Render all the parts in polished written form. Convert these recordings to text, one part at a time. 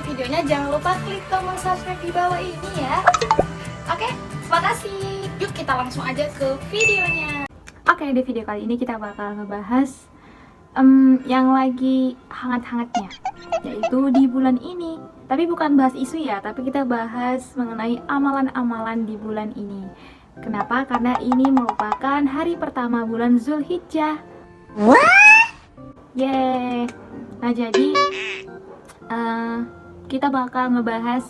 videonya, jangan lupa klik tombol subscribe di bawah ini ya. Oke, terima kasih. Yuk kita langsung aja ke videonya. Oke, di video kali ini kita bakal ngebahas yang lagi hangat-hangatnya, yaitu di bulan ini. Tapi bukan bahas isu ya, tapi kita bahas mengenai amalan-amalan di bulan ini. Kenapa? Karena ini merupakan hari pertama bulan Zulhijjah. Yeay. Nah, jadi kita bakal ngebahas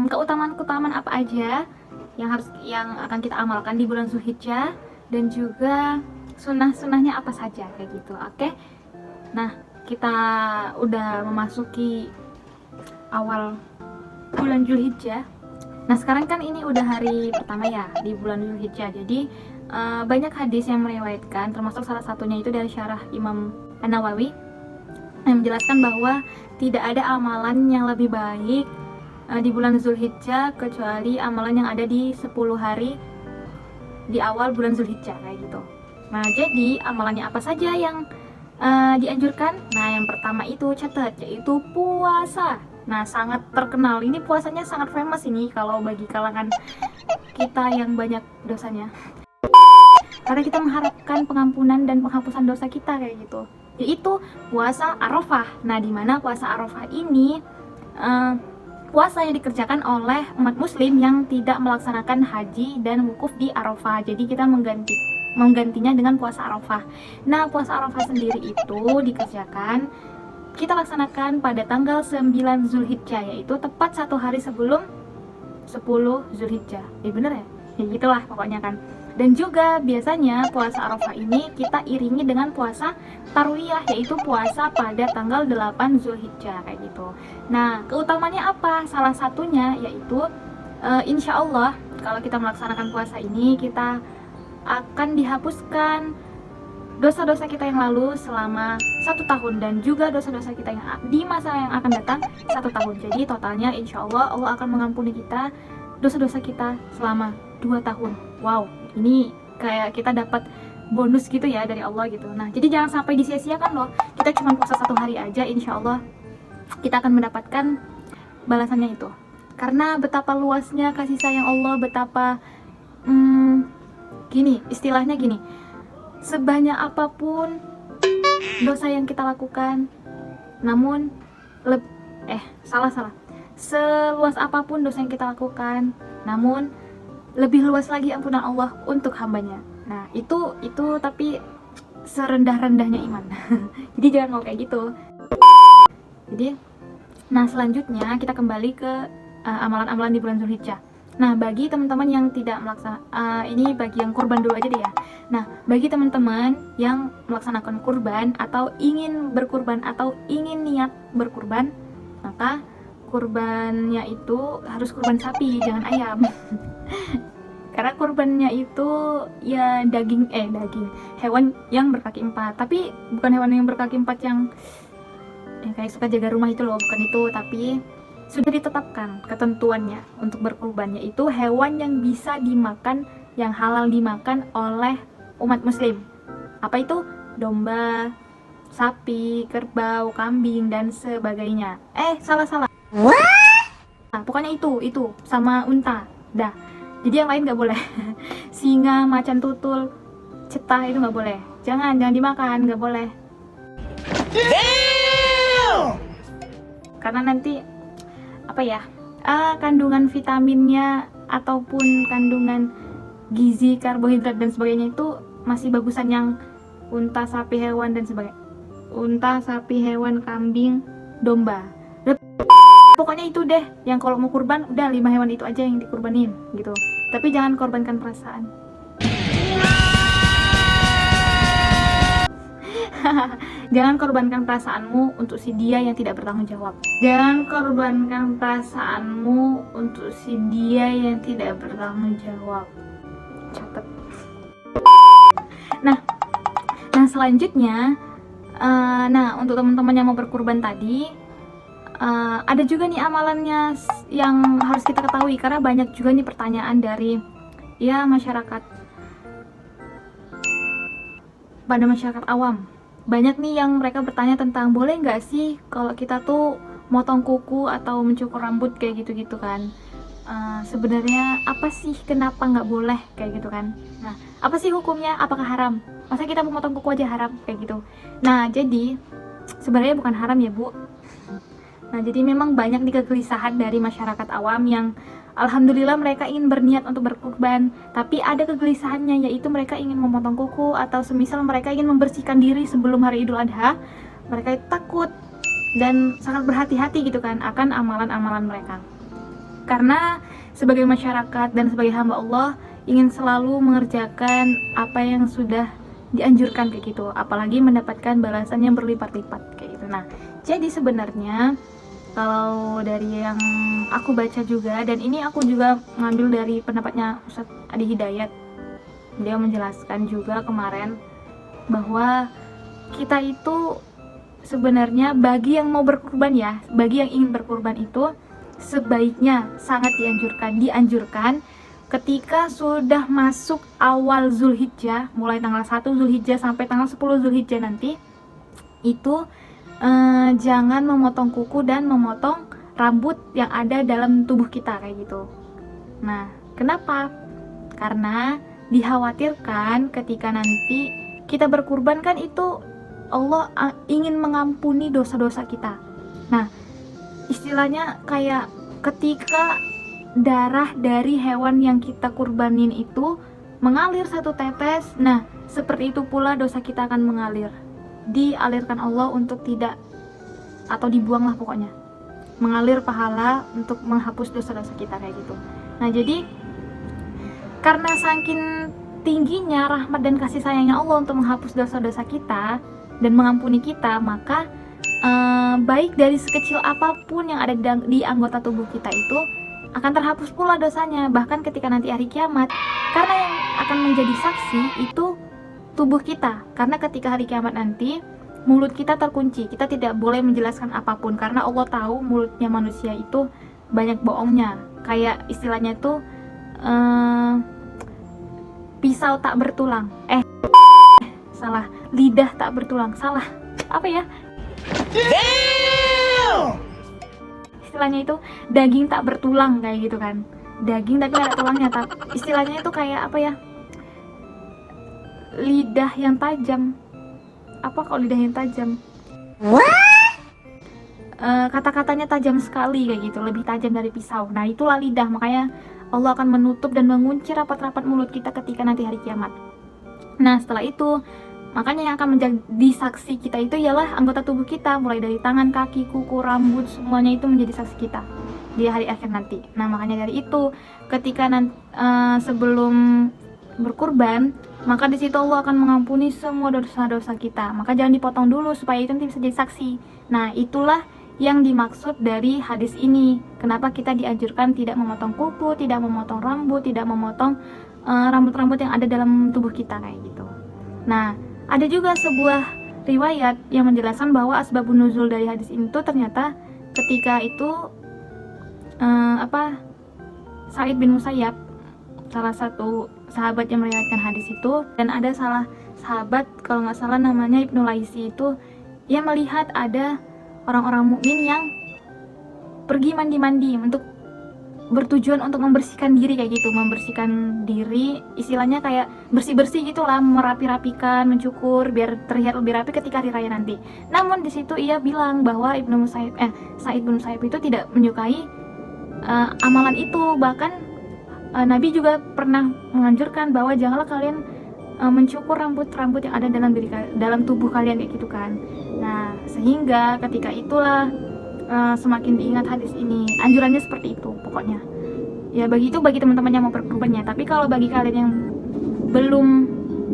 keutamaan-keutamaan apa aja yang akan kita amalkan di bulan Zulhijjah, dan juga sunnah-sunnahnya apa saja kayak gitu. Oke. Nah, kita udah memasuki awal bulan Zulhijjah. Nah, sekarang kan ini udah hari pertama ya di bulan Zulhijjah. Jadi banyak hadis yang meriwayatkan, termasuk salah satunya itu dari syarah Imam An-Nawawi yang menjelaskan bahwa tidak ada amalan yang lebih baik di bulan Zulhijjah kecuali amalan yang ada di 10 hari di awal bulan Zulhijjah kayak gitu. Nah, jadi amalannya apa saja yang dianjurkan? Nah, yang pertama itu catat, yaitu puasa. Nah, sangat terkenal. Ini puasanya sangat famous ini kalau bagi kalangan kita yang banyak dosanya. Karena kita mengharapkan pengampunan dan penghapusan dosa kita kayak gitu. Yaitu puasa Arafah. Nah, di mana puasa Arafah ini puasa yang dikerjakan oleh umat muslim yang tidak melaksanakan haji dan wukuf di Arafah. Jadi kita menggantinya dengan puasa Arafah. Nah, puasa Arafah sendiri itu dikerjakan, kita laksanakan pada tanggal 9 Zulhijjah, yaitu tepat 1 hari sebelum 10 Zulhijjah. Bener ya? Ya gitulah pokoknya kan. Dan juga biasanya puasa Arafah ini kita iringi dengan puasa Tarwiyah, yaitu puasa pada tanggal 8 Zulhijjah kayak gitu. Nah, keutamanya apa? Salah satunya yaitu insya Allah kalau kita melaksanakan puasa ini, kita akan dihapuskan dosa-dosa kita yang lalu selama 1 tahun, dan juga dosa-dosa kita yang di masa yang akan datang 1 tahun. Jadi totalnya insya Allah akan mengampuni kita dosa-dosa kita selama 2 tahun. Wow, ini kayak kita dapat bonus gitu ya dari Allah gitu. Nah, jadi jangan sampai disia-siakan loh. Kita cuma puasa 1 hari aja, insya Allah kita akan mendapatkan balasannya itu. Karena betapa luasnya kasih sayang Allah, betapa gini, istilahnya gini, sebanyak apapun dosa yang kita lakukan, namun seluas apapun dosa yang kita lakukan, namun lebih luas lagi ampunan Allah untuk hambanya. Nah, itu tapi serendah-rendahnya iman. Jadi jangan mau kayak gitu. Jadi, nah selanjutnya kita kembali ke amalan-amalan di bulan Zulhijjah. Nah, bagi teman-teman yang tidak melaksanakan, ini bagi yang kurban dulu aja deh ya. Nah, bagi teman-teman yang melaksanakan kurban atau ingin berkurban atau ingin niat berkurban, maka kurbannya itu harus kurban sapi, jangan ayam. Karena kurbannya itu ya daging hewan yang berkaki 4. Tapi bukan hewan yang berkaki 4 yang kayak suka jaga rumah itu loh, bukan itu. Tapi sudah ditetapkan ketentuannya untuk berkurban, yaitu hewan yang bisa dimakan, yang halal dimakan oleh umat muslim. Apa itu? Domba, sapi, kerbau, kambing, dan sebagainya. Salah. Nah, pokoknya itu sama unta. Dah. Jadi yang lain nggak boleh. Singa, macan tutul, cetah itu nggak boleh. Jangan dimakan, nggak boleh. Karena nanti kandungan vitaminnya ataupun kandungan gizi, karbohidrat dan sebagainya itu masih bagusan yang unta, sapi, hewan dan sebagainya. Unta, sapi, hewan, kambing, domba. Pokoknya itu deh, yang kalau mau kurban udah 5 hewan itu aja yang dikurbanin gitu. Tapi jangan korbankan perasaan. Jangan korbankan perasaanmu untuk si dia yang tidak bertanggung jawab. Jangan korbankan perasaanmu untuk si dia yang tidak bertanggung jawab. Catat. Nah selanjutnya, untuk teman-teman yang mau berkurban tadi, ada juga nih amalannya yang harus kita ketahui, karena banyak juga nih pertanyaan dari masyarakat awam. Banyak nih yang mereka bertanya tentang boleh nggak sih kalau kita tuh motong kuku atau mencukur rambut kayak gitu-gitu kan. Sebenarnya apa sih kenapa nggak boleh kayak gitu kan? Nah, apa sih hukumnya? Apakah haram? Masa kita memotong kuku aja haram kayak gitu? Nah, jadi sebenarnya bukan haram ya Bu. Nah, jadi memang banyak nih kegelisahan dari masyarakat awam yang alhamdulillah mereka ingin berniat untuk berkurban, tapi ada kegelisahannya, yaitu mereka ingin memotong kuku atau semisal mereka ingin membersihkan diri sebelum hari Idul Adha. Mereka itu takut dan sangat berhati-hati gitu kan akan amalan-amalan mereka. Karena sebagai masyarakat dan sebagai hamba Allah ingin selalu mengerjakan apa yang sudah dianjurkan kayak gitu, apalagi mendapatkan balasan yang berlipat-lipat kayak gitu. Nah, jadi sebenarnya kalau dari yang aku baca juga, dan ini aku juga ngambil dari pendapatnya Ustadz Adi Hidayat, dia menjelaskan juga kemarin bahwa kita itu sebenarnya bagi yang mau berkurban ya, bagi yang ingin berkurban itu sebaiknya sangat dianjurkan ketika sudah masuk awal Zulhijjah, mulai tanggal 1 Zulhijjah sampai tanggal 10 Zulhijjah nanti, itu jangan memotong kuku dan memotong rambut yang ada dalam tubuh kita kayak gitu. Nah, kenapa? Karena dikhawatirkan ketika nanti kita berkurban kan itu Allah ingin mengampuni dosa-dosa kita. Nah, istilahnya kayak ketika darah dari hewan yang kita kurbanin itu mengalir satu tetes, nah seperti itu pula dosa kita akan mengalir, dialirkan Allah untuk tidak, atau dibuanglah pokoknya, mengalir pahala untuk menghapus dosa-dosa kita kayak gitu. Nah, jadi karena saking tingginya rahmat dan kasih sayangnya Allah untuk menghapus dosa-dosa kita dan mengampuni kita, maka baik dari sekecil apapun yang ada di anggota tubuh kita itu akan terhapus pula dosanya, bahkan ketika nanti hari kiamat, karena yang akan menjadi saksi itu tubuh kita. Karena ketika hari kiamat nanti mulut kita terkunci, kita tidak boleh menjelaskan apapun karena Allah tahu mulutnya manusia itu banyak bohongnya. Kayak istilahnya tuh pisau tak bertulang, salah, lidah tak bertulang, salah, apa ya? Istilahnya itu daging tak bertulang kayak gitu kan, daging tapi ada tulangnya. Istilahnya itu kayak apa ya, lidah yang tajam. Apa kalau lidah yang tajam? Kata-katanya tajam sekali kayak gitu, lebih tajam dari pisau. Nah, itulah lidah. Makanya Allah akan menutup dan mengunci rapat-rapat mulut kita ketika nanti hari kiamat. Nah, setelah itu makanya yang akan menjadi saksi kita itu ialah anggota tubuh kita, mulai dari tangan, kaki, kuku, rambut, semuanya itu menjadi saksi kita di hari akhir nanti. Nah, makanya dari itu ketika sebelum berkurban, maka di situ Allah akan mengampuni semua dosa-dosa kita. Maka jangan dipotong dulu supaya itu nanti bisa jadi saksi. Nah, itulah yang dimaksud dari hadis ini. Kenapa kita dianjurkan tidak memotong kuku, tidak memotong rambut, tidak memotong rambut-rambut yang ada dalam tubuh kita kayak gitu. Nah, ada juga sebuah riwayat yang menjelaskan bahwa asbabun nuzul dari hadis ini tuh ternyata ketika itu Sa'id bin Musayyab, salah satu sahabat yang meriwayatkan hadis itu, dan ada salah sahabat kalau nggak salah namanya Ibnu Laisi itu, ia melihat ada orang-orang mukmin yang pergi mandi-mandi untuk bertujuan untuk membersihkan diri kayak gitu, membersihkan diri, istilahnya kayak bersih-bersih gitulah, merapi-rapikan, mencukur biar terlihat lebih rapi ketika hari raya nanti. Namun di situ ia bilang bahwa Sa'id bin Musayyib itu tidak menyukai amalan itu. Bahkan Nabi juga pernah menganjurkan bahwa janganlah kalian mencukur rambut-rambut yang ada dalam tubuh kalian kayak gitu kan. Nah, sehingga ketika itulah semakin diingat hadis ini, anjurannya seperti itu pokoknya ya. Bagi teman-teman yang mau berkurbannya. Tapi kalau bagi kalian yang belum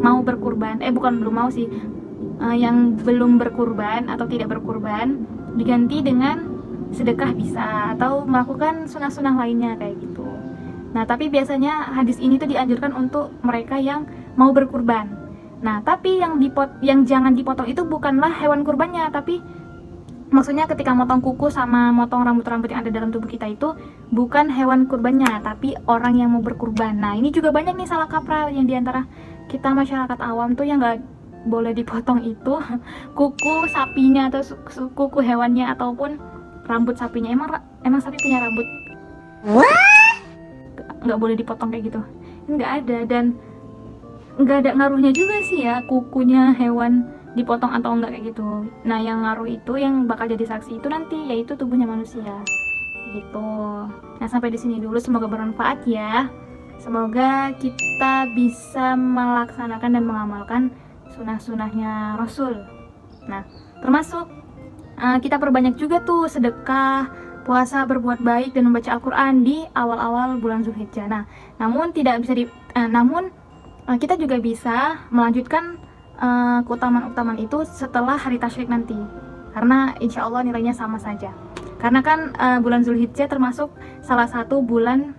mau berkurban, bukan belum mau sih, yang belum berkurban atau tidak berkurban, diganti dengan sedekah bisa, atau melakukan sunah-sunah lainnya kayak gitu. Nah, tapi biasanya hadis ini tuh dianjurkan untuk mereka yang mau berkurban. Nah, tapi yang jangan dipotong itu bukanlah hewan kurbannya, tapi maksudnya ketika motong kuku sama motong rambut-rambut yang ada dalam tubuh kita itu bukan hewan kurbannya, tapi orang yang mau berkurban. Nah, ini juga banyak nih salah kaprah yang diantara kita masyarakat awam tuh yang nggak boleh dipotong itu kuku sapinya atau kuku hewannya ataupun rambut sapinya. Emang sapi punya rambut? Nggak boleh dipotong kayak gitu, nggak ada. Dan nggak ada ngaruhnya juga sih ya kukunya hewan dipotong atau enggak kayak gitu. Nah, yang ngaruh itu, yang bakal jadi saksi itu nanti yaitu tubuhnya manusia gitu. Nah, sampai di sini dulu, semoga bermanfaat ya. Semoga kita bisa melaksanakan dan mengamalkan sunah-sunahnya Rasul. Nah, termasuk kita perbanyak juga tuh sedekah, puasa, berbuat baik, dan membaca Al-Quran di awal-awal bulan Zulhijjah. Nah, namun kita juga bisa melanjutkan keutamaan-keutamaan itu setelah hari tasyrik nanti, karena insya Allah nilainya sama saja. Karena kan bulan Zulhijjah termasuk salah satu bulan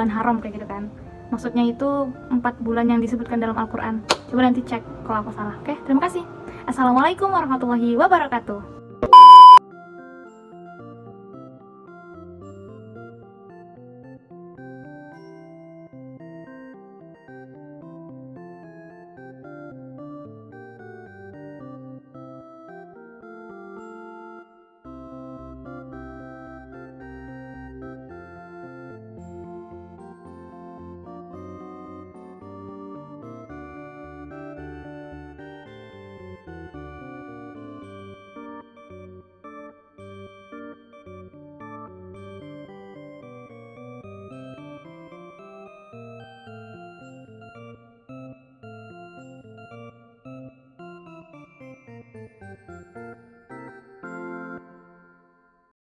haram kayak gitu kan. Maksudnya itu 4 bulan yang disebutkan dalam Al-Quran. Coba nanti cek kalau aku salah. Oke, terima kasih. Assalamualaikum warahmatullahi wabarakatuh.